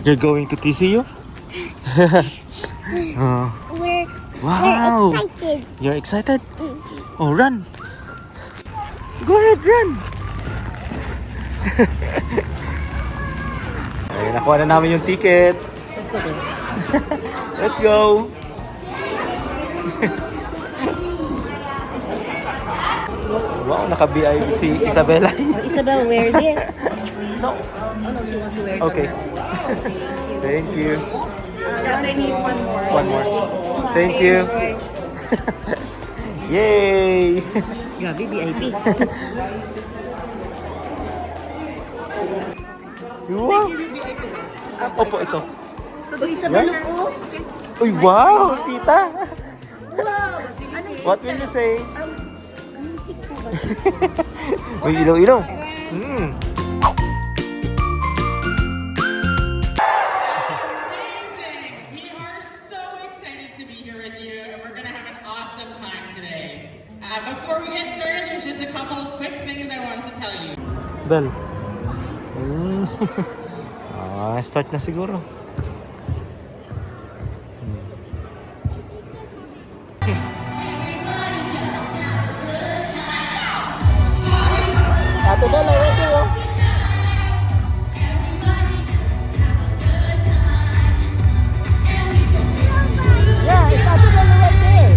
You're going to TCU? Oh. Wow. We're excited. You're excited? Oh, run. Go ahead, run. Ay, nakuha na namin yung ticket. Let's go. Wow, naka-VIP si Isabella. Isabel, wear this. No. Oh no, she wants to wear it. Okay. Thank you. I need one more. One more. Thank you. Yay! Grabe, VIP. Wow! Opo, ito. So, Isabel po. Uy, wow! Tita! Wow! What will you say? Music po ba? May ilaw-ilaw. We are so excited to be here with you, and we're going to have an awesome time today. Before we get started, there's just a couple quick things I want to tell you. Bel. Start na siguro. Ate Bella, ready mo? Yeah, it's Ate Bella right there.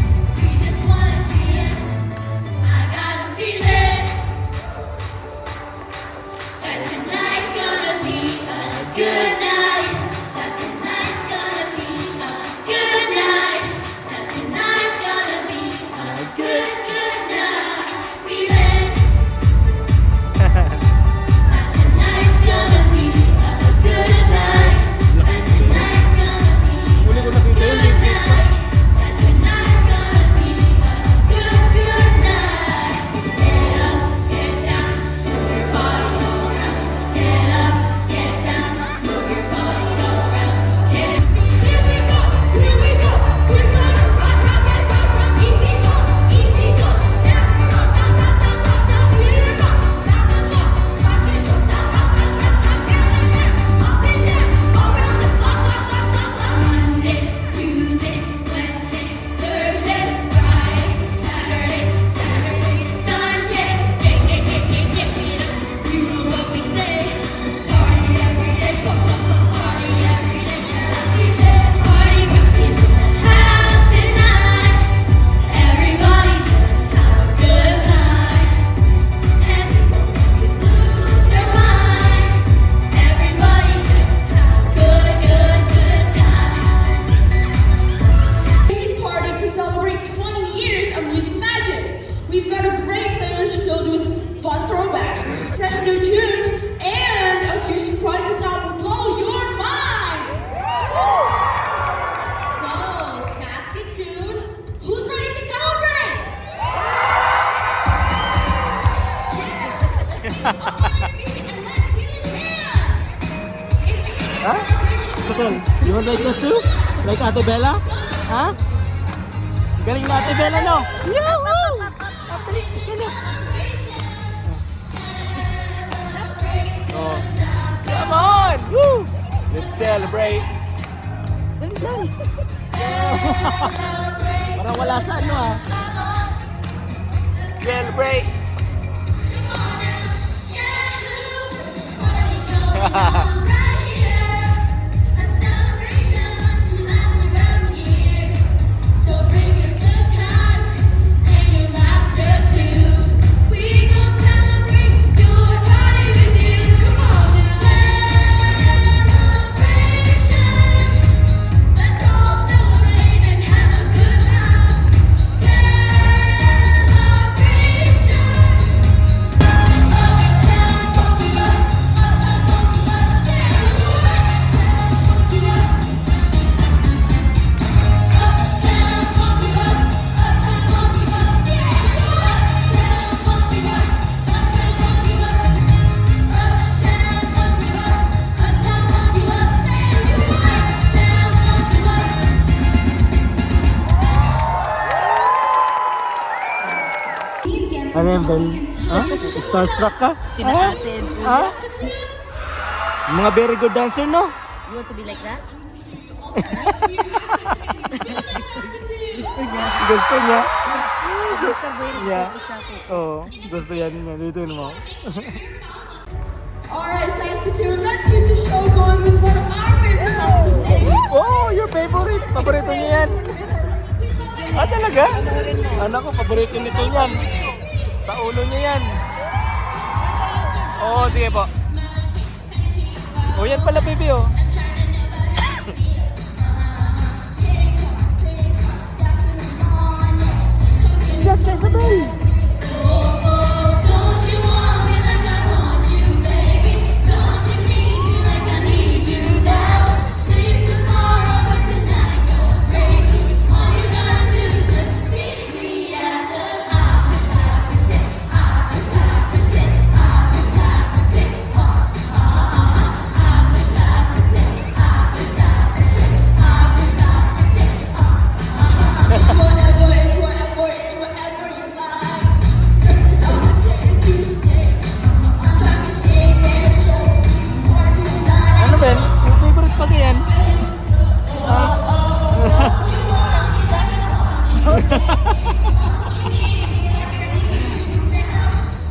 Saskatoon, who's ready to celebrate? And let's see those hands. Huh? Sakol, you want like that too? Like Ate Bella? Huh? Galing na Ate Bella, no? Yahoo! Oh. Come on! Woo! Let's celebrate! Dali, dali! Parang wala sa ano ah. Celebrate! Ano yan, Ben? Ha? Starstruck ka? Ha? Ha? Mga very good dancer, no? You want to be like that? Gusto niya? Gusto mo yun Yeah. sa ko. Oo, gusto yan niya. Dito mo. Alright, Saskatoon, let's get the show going with one of our favorite songs to sing. Oh, your favorite. Paborito niya yan. Ah, talaga? Anak ko, paborito nito yan. Sa ulo niya yan. Oo, sige po. Oh, yan pala, baby, oh. Yes, Isabel. Don't you want me like I want you, baby? Don't you need me like I need you now? Sleep tomorrow, but tonight go crazy. All you gotta do is just meet me at the whatever, it's whatever you like. Curtains on the ticket to stay. I'm trying to say dance show. Party tonight. Ano, Ben? Yung favorite pa yan?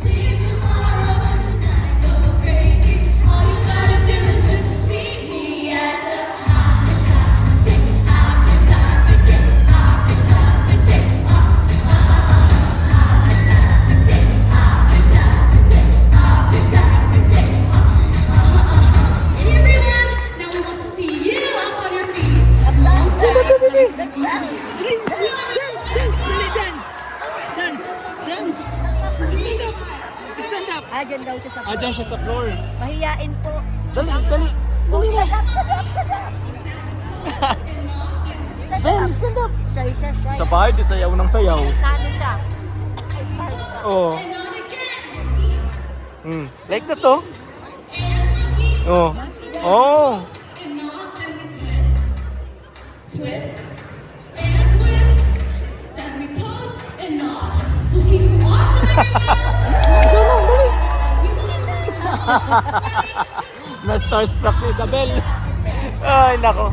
Sleep tomorrow, but tonight go crazy. All you gotta do is just meet me at the everyone, now we want to see you up on your feet. Dance! Stand up! Stand up! Ah, dyan daw siya sa Ah, dyan siya sa floor. Mahiyain po. Dali, dali! Dali na! Ben, stand up! Shy siya, shy. Sa bahay, di sayaw ng sayaw. Tano siya. Oo. Like that, oh. Oh. Oh. Twist and twist. Then we pose and nod. Looking awesome, everyone. We will just Na starstruck si Isabel. Ay, nako.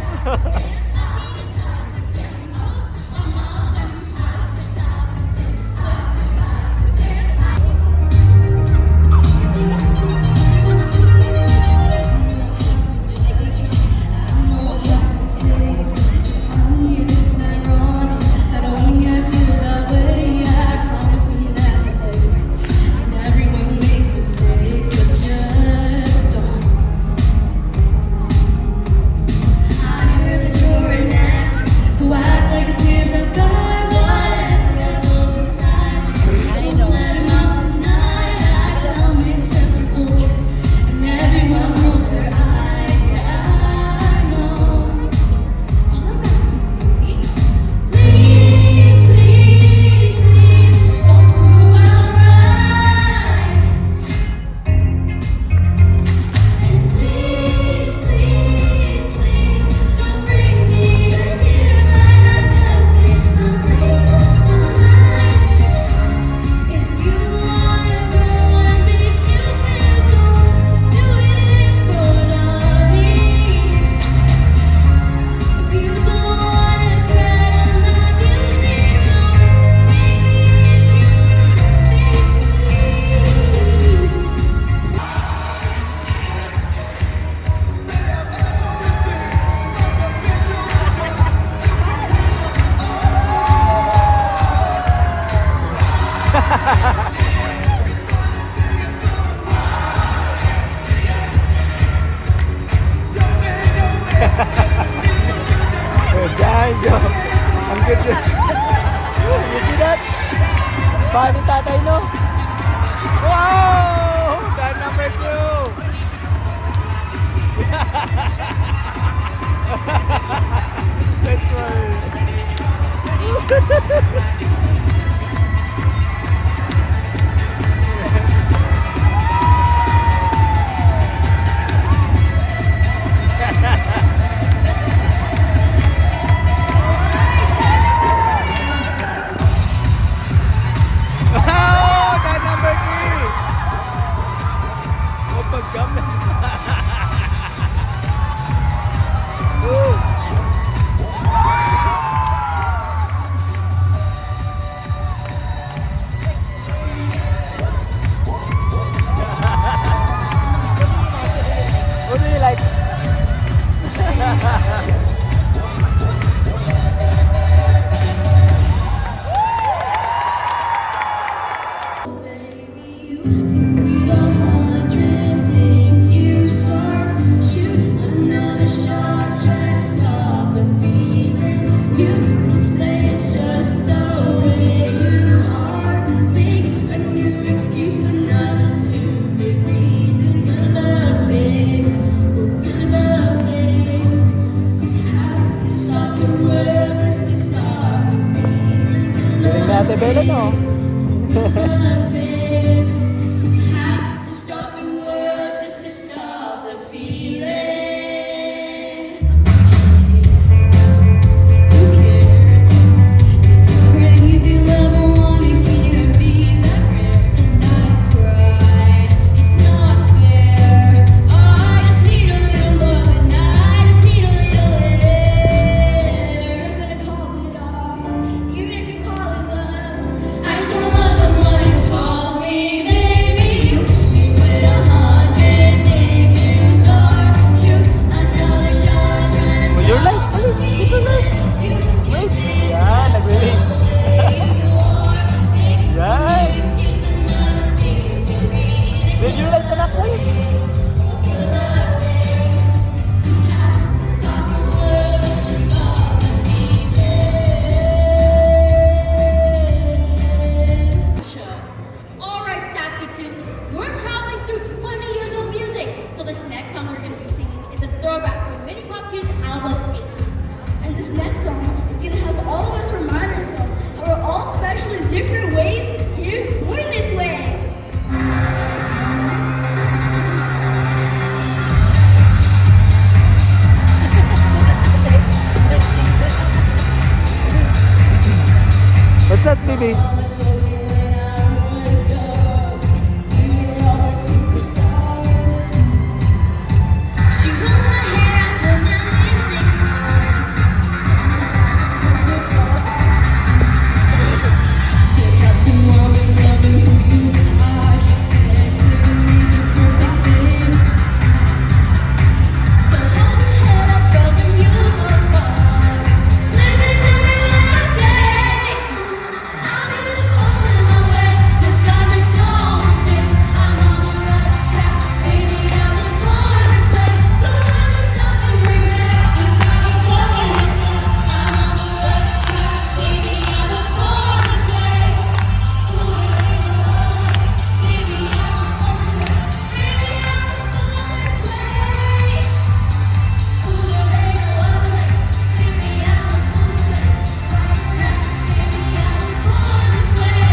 Janjo. Ang good yun. You see that? Paano tatay, no? Wow! Gun number 2! That's wow! Gun number 3! Oh, pagkamas. Read 100 things you start. Shoot another shot. Try to stop the feeling. You can say it's just the way you are. Make a new excuse, another stupid reason. Good luck, babe. Good luck, babe. Have to stop the world just to stop the feeling. Good Galing luck, natin, Bella, no? good luck, babe. Have to stop the world just to stop the feeling. Who cares? It's a crazy love, I wanna can't be that rare. And I cry, it's not fair. I just need a little love and I just need a little air. I'm gonna call it off, even if you call it love. I just wanna love someone who calls me baby. You quit 100 things you start. Shoot another shot, trying to Oh, you're stop like- the feeling. You can say it's Yan, just the nag-relate. way you are. Make a Yan. new excuse, another stupid reason. Did you like the knock, boy? Good luck, babe. Have to stop the world just to stop the feeling. Alright, Saskatoon, we're traveling through 20 years of music. So this next song we're going to be singing is a throwback from Mini Pop Kids album 8. And this next song is going to help all of us remind ourselves how we're all special in different ways. Here's Born This Way. What's that, baby? She rolled my hair out, put my lipstick on. Get nothing wrong with loving who you are, she said, 'cause it means the perfect thing. So hold your head up, girl, then you'll go far. Listen to me when I say, I'm beautiful in my way, 'cause God makes no mistakes. I'm on the right track, baby, I was born this way. Don't hurt yourself and regret, 'cause I was born this way. I'm on the right track, baby, I was born this way. Baby, I was born this way. Baby, I was born this way. Ooh, the way, no other way. Baby, I was born this way. Right track, baby, I was born this way.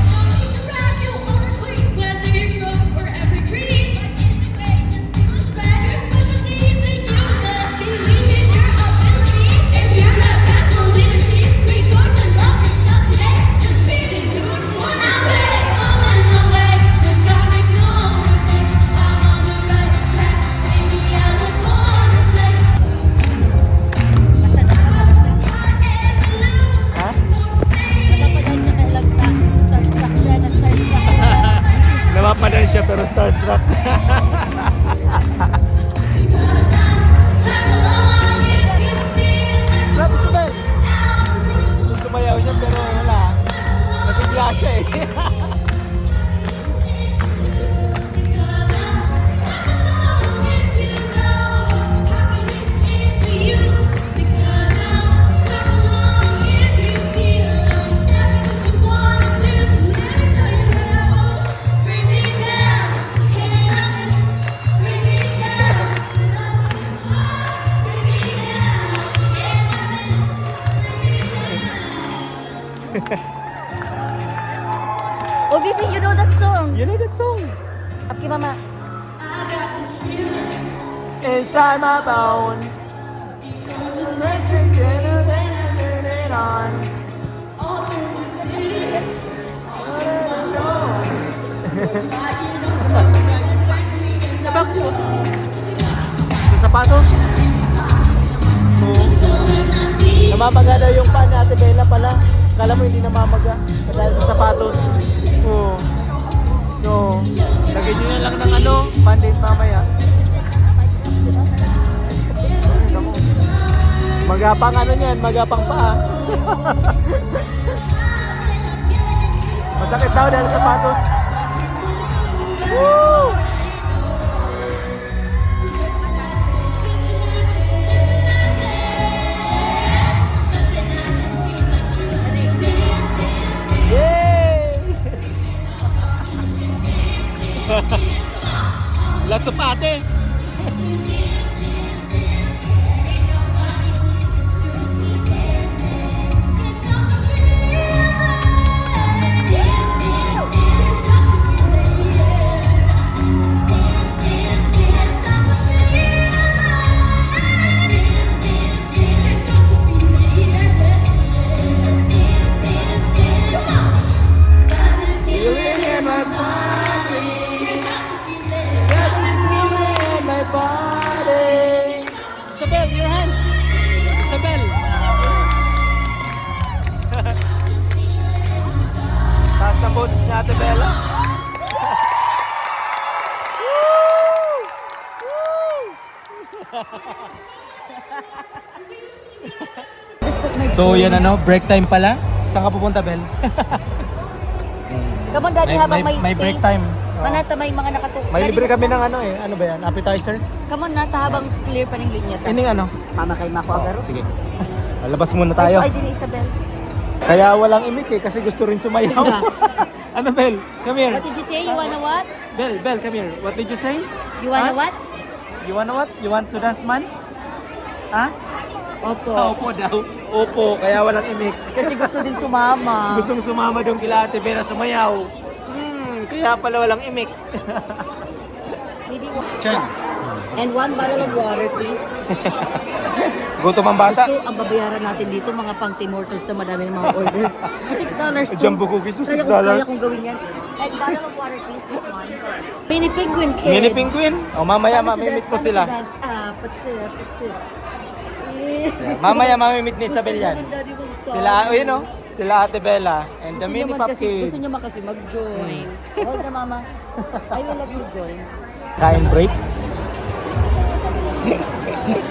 No need to brag, you are sweet. Whether you're broke or every dream, life is the way that you spread your specialties. And you must believe in your abilities. If you're not careful in your teeth, rejoice and love yourself today. Just baby, you were born this way. All in my way, 'cause God makes no mistakes. I'm on the right track, baby, I was born this way. Ha? Napapanood siya kay Love Tank. Starstruck siya, na-starstruck. Napapadan siya pero starstruck. Grabe si Ben! Gusto sumayaw siya pero wala. Nabigla siya eh. Oh, baby, you know that song. You know that song? Okay, mama. Inside my bones. Electric, turn it on. Sa sapatos? Oo. Namamaga daw yung paa ni Ate Bella pala. Kala mo hindi namamaga. Dahil sa sapatos. Oo. No. Lagyan nyo na lang ng ano, Band-Aid mamaya. Ay, naku. Magapang ano niyan, magapang paa. Masakit daw dahil sapatos. Woo! Yay! Lots of ate. Feeling in my body. Got this feeling in my body. Isabel, your hand. Isabel. Taas ng boses ni Ate Bella. Woo! Woo! So yan ano, break time pala. Saan ka pupunta, Bel? Come on, Daddy, habang may space. May break time. Panata may mga nakatukod. May libre kami ng ano eh. Ano ba yan? Appetizer? Come on, Nata, habang clear pa ng linya. Ining ano? Mama kay Mako agaro. Sige. Labas muna tayo. Ay, din ni Isabel. Kaya walang imik eh kasi gusto rin sumayaw. Ano, Bel? Come here. What did you say? You wanna what? Bel, come here. What did you say? You wanna Huh? what? You wanna what? You want to dance, man? Ha? Opo. Opo daw. Opo, kaya walang imik. Kasi gusto din sumama. Gustong sumama doon kila Ate Bella sumayaw. Kaya pala walang imik. Maybe Chan. And 1 bottle of water, please. Gutom ang bata. Gusto, ang babayaran natin dito, mga pang Tim Hortons na madami ng mga order. $6 to. Jumbo cookies, so $6. Kaya kong gawin yan. And bottle of water, please, this one. Mini penguin kids. Mini penguin? O mamaya mamimit ko sila. Mamaya mamimit ni Isabel yan. Sila, yun o. Sila Ate Bella and the mini pop kids. Gusto nyo man kasi mag-join. Hold na, mama. I will let you join. Kain break?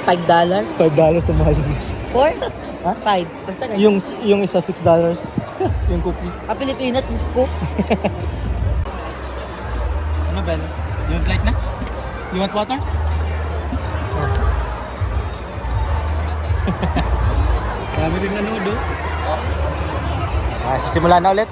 $5? $5 sa mahal. 4? Ha? 5. Basta ganyan. Yung isa $6. Yung cookie. Pilipinas, disco. Ano, Bella? You want light na? You want water? Marami rin nanood, oh. Sisimula na ulit.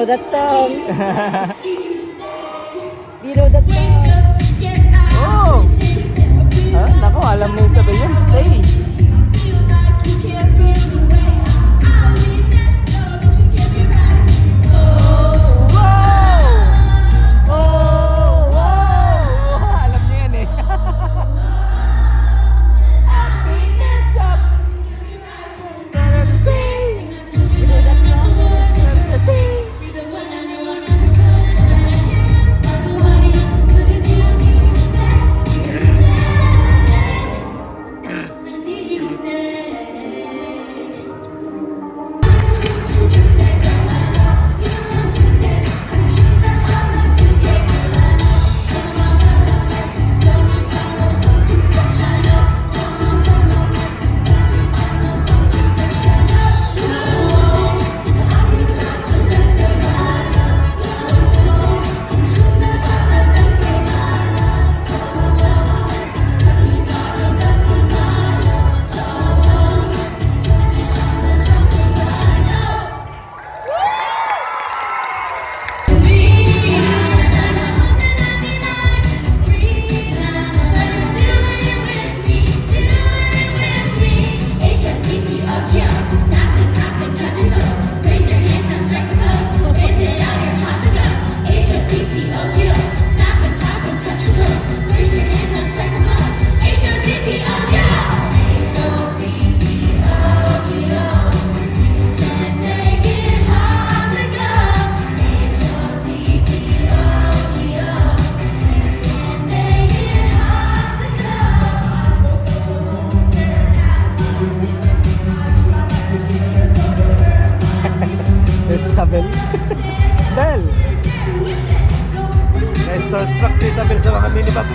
that song. Do you know that song? Oh! Nako, alam na Isabel yan. Stay! Wow! Oh! Wow! Alam niya yan eh. Isabel. Bel! Nai-struck si Isabel sa mga mini-bag.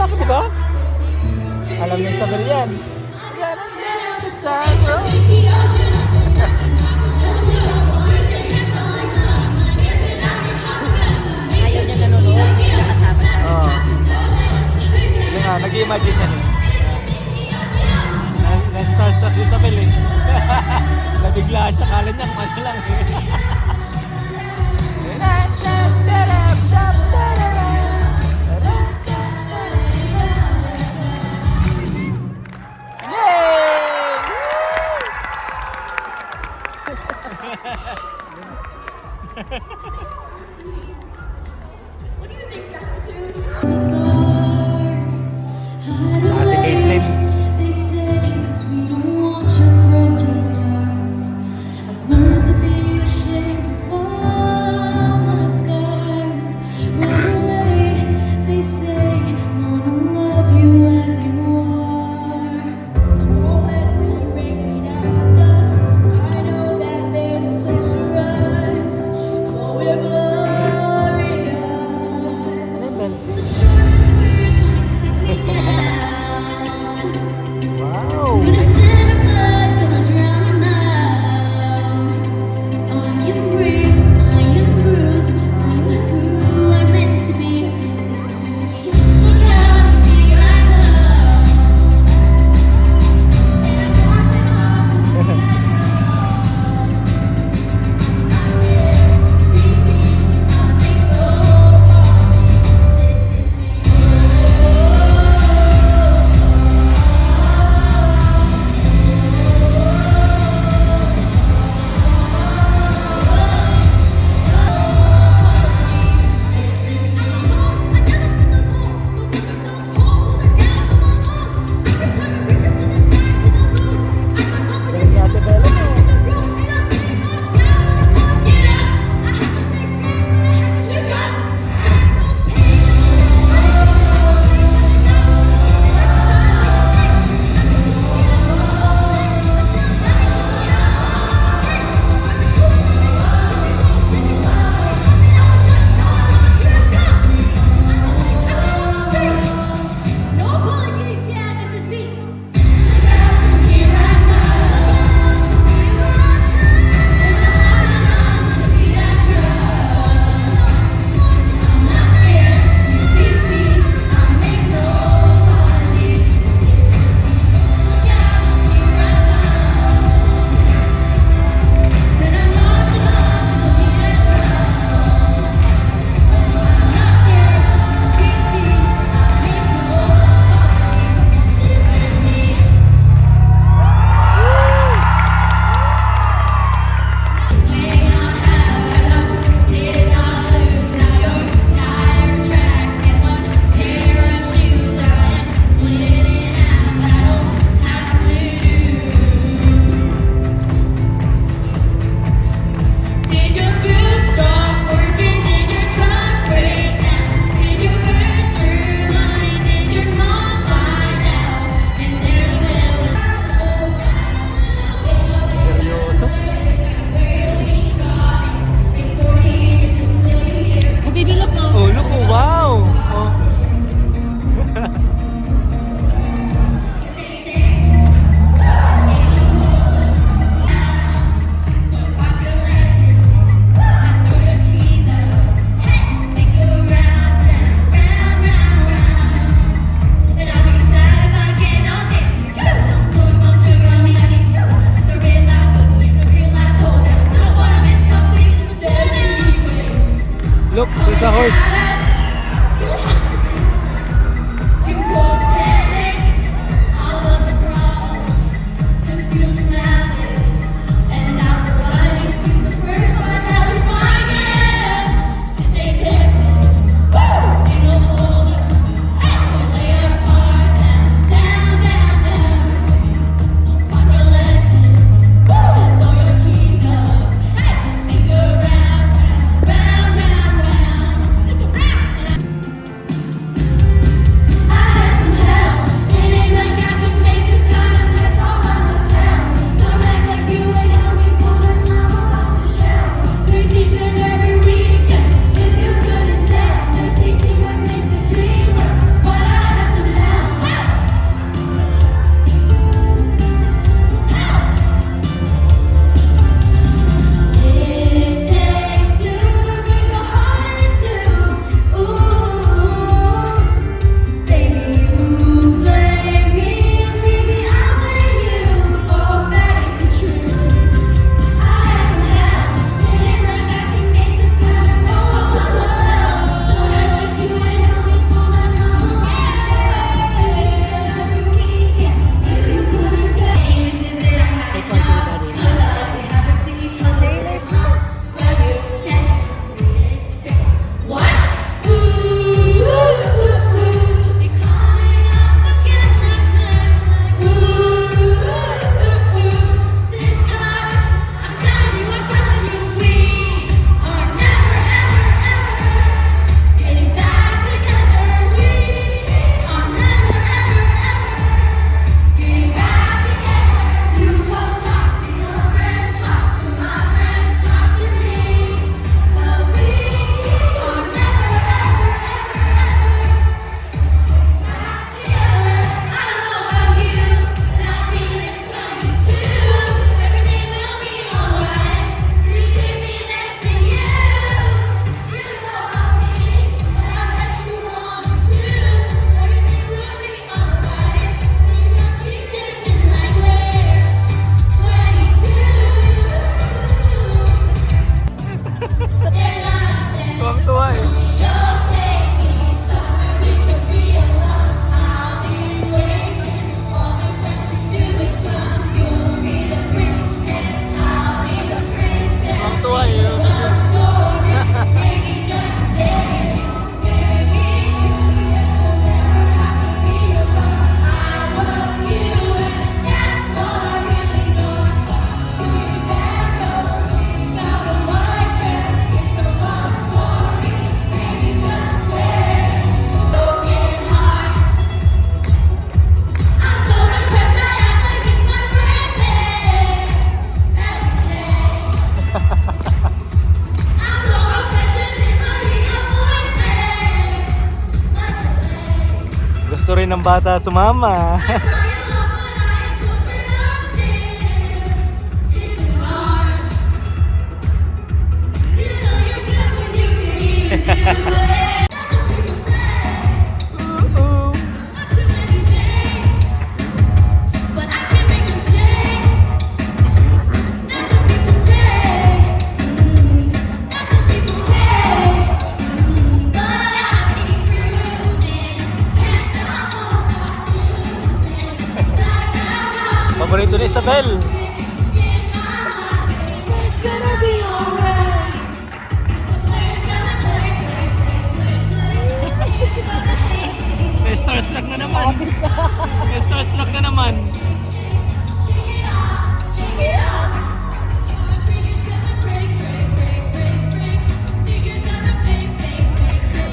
Have to go. Alam niya Isabel yan. Ayaw niya nanonood. Nakasama tayo. Oo. Yung nga, nag-imagine yan eh. Na-starstruck si Isabel eh. Nabigla siya, kala niya kumanta lang eh. What do you think, Saskatoon? Sa ate Caitlin. They say 'cause we don't want your broken hearts. I've learned to be ashamed of all my scars. Right away, they say, "Wanna love you as you are." Won't let me break me down to dust. I know that there's a place for us, for we're glorious. The shortest words wanna cut me down. Sa horse. Tuwang-tuwa eh. Tuwang-tuwa Gusto rin ng bata sumama. Paborito ni Isabel. May starstruck na naman. May starstruck na naman.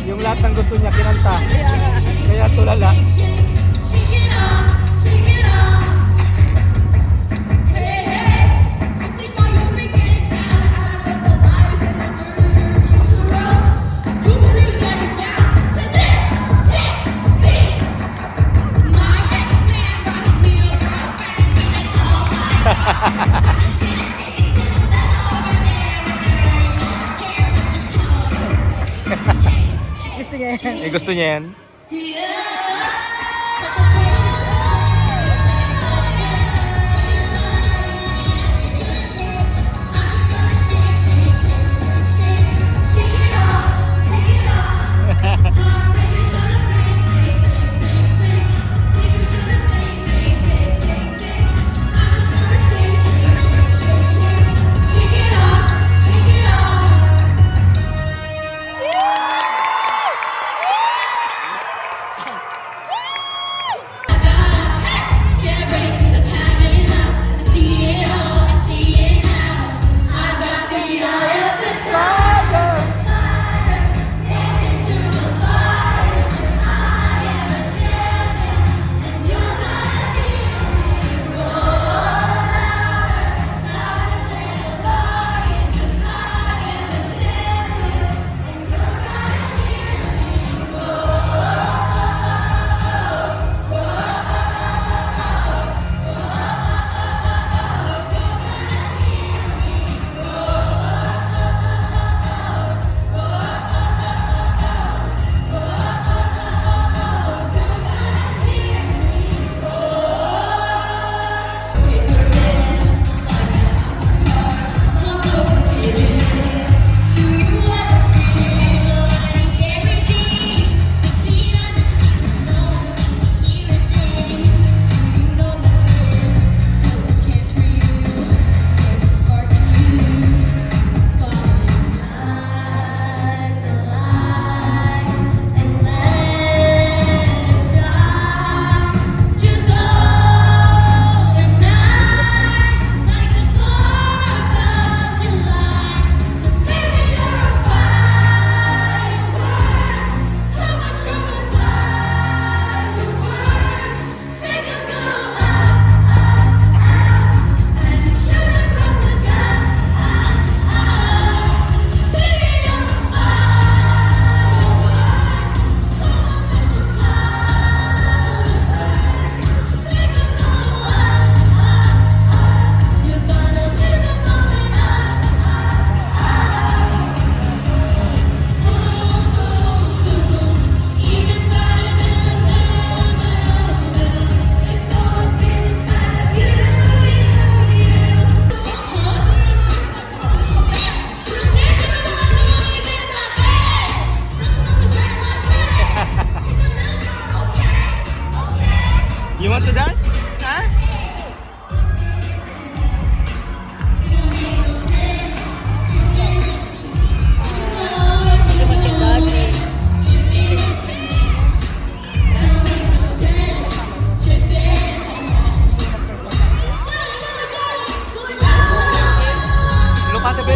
Yung lahat ng gusto niya kinanta. Kaya tulala. Gusto niya yan. Gusto niya yan.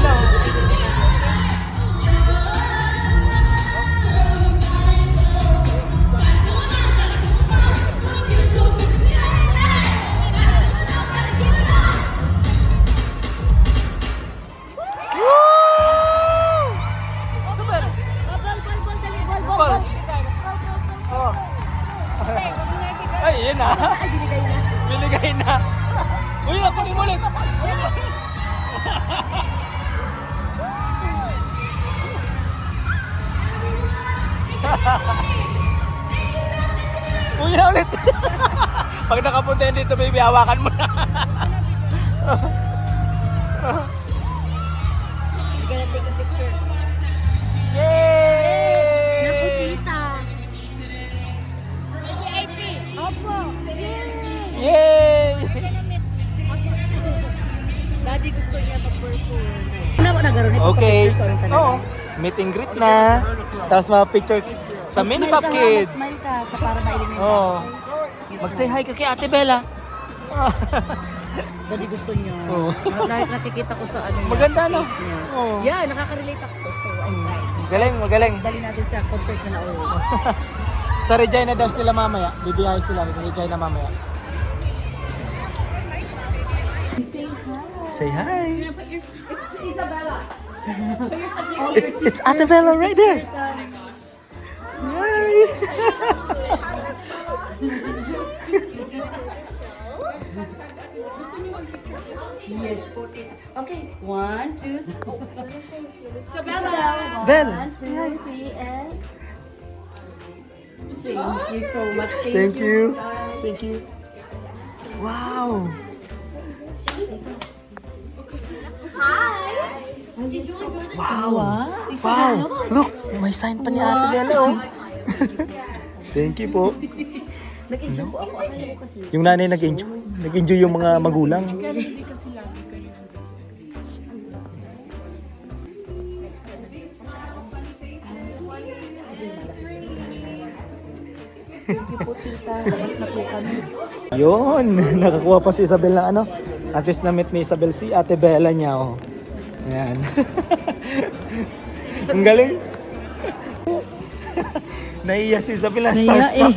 Bella. Super! Bal, dali, bal. Bal. Oh. Ay, yun na. Ay, binigay na. Binigay na. Uy, nakunin mo ulit. Uy, na ulit. Pag nakapunta yun dito, baby, hawakan mo na. We're gonna take a picture. Yay! Naku, tita. VIP. Opo. Yay! Yay! Daddy gusto niya mag-perform. Ano ba nagkaroon ito? Okay. Pa-picture ko rin talaga. Oo. Meet and greet na. Tapos mga picture sa Mini Pop Kids. Smile ka para ma-eliminate. Oo. Mag-say hi ka kay Ate Bella. Daddy gusto niya. Oo. Nakikita ko sa ano niya. Maganda, sa no? face niya. Oo. Yeah, nakaka-relate ako. So, I'm right. Magaling, magaling. Dali natin sa concert na nauwi. Sa Regina daw sila mamaya. BBI sila. Regina mamaya. Say hi. It's Ate Bella right there. Hi. Yes, po tita. Okay, 1, 2. Bell. 1, 2, 3, and... Thank you so much. Thank you. Thank you. Wow. Wow. Wow. Look, may sign pa ni Ate Bella, oh. Thank you po. Nag-enjoy po ako. Akala ko kasi. Yung nanay nag-enjoy. Nag-enjoy yung mga magulang. Thank you po tita. Labas na po kami. Yun, nakakuha pa si Isabel ng ano. At least na-meet ni Isabel si Ate Bella niya, oh. Ayan. Ang galing. Naiya si Isabel na starstruck.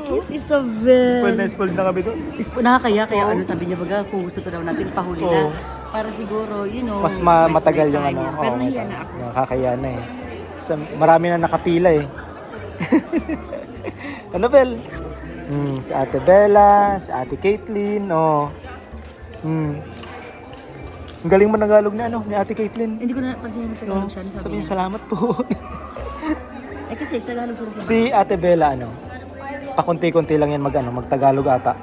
Cute Isabel. Spoiled na kami doon. Nakakaya, kaya ano sabi niya baga, kung gusto ko daw natin pahuli na. Oo. Para siguro, you know, Mas matagal yung ano. niya. Pero Oo, nahiya na ako. Nakakaya na eh. Marami na nakapila eh. Ano, Bel? Si Ate Bella, si Ate Caitlyn, oh. Ang galing mo Tagalog na ano, ni Ate Caitlyn. Hindi ko na pansin na Tagalog siya. Sabi Sabi niya, niya. salamat po. Eh kasi Tagalog sila sa Si Ate Bella, ano, pakunti-kunti lang yan mag-Tagalog ata.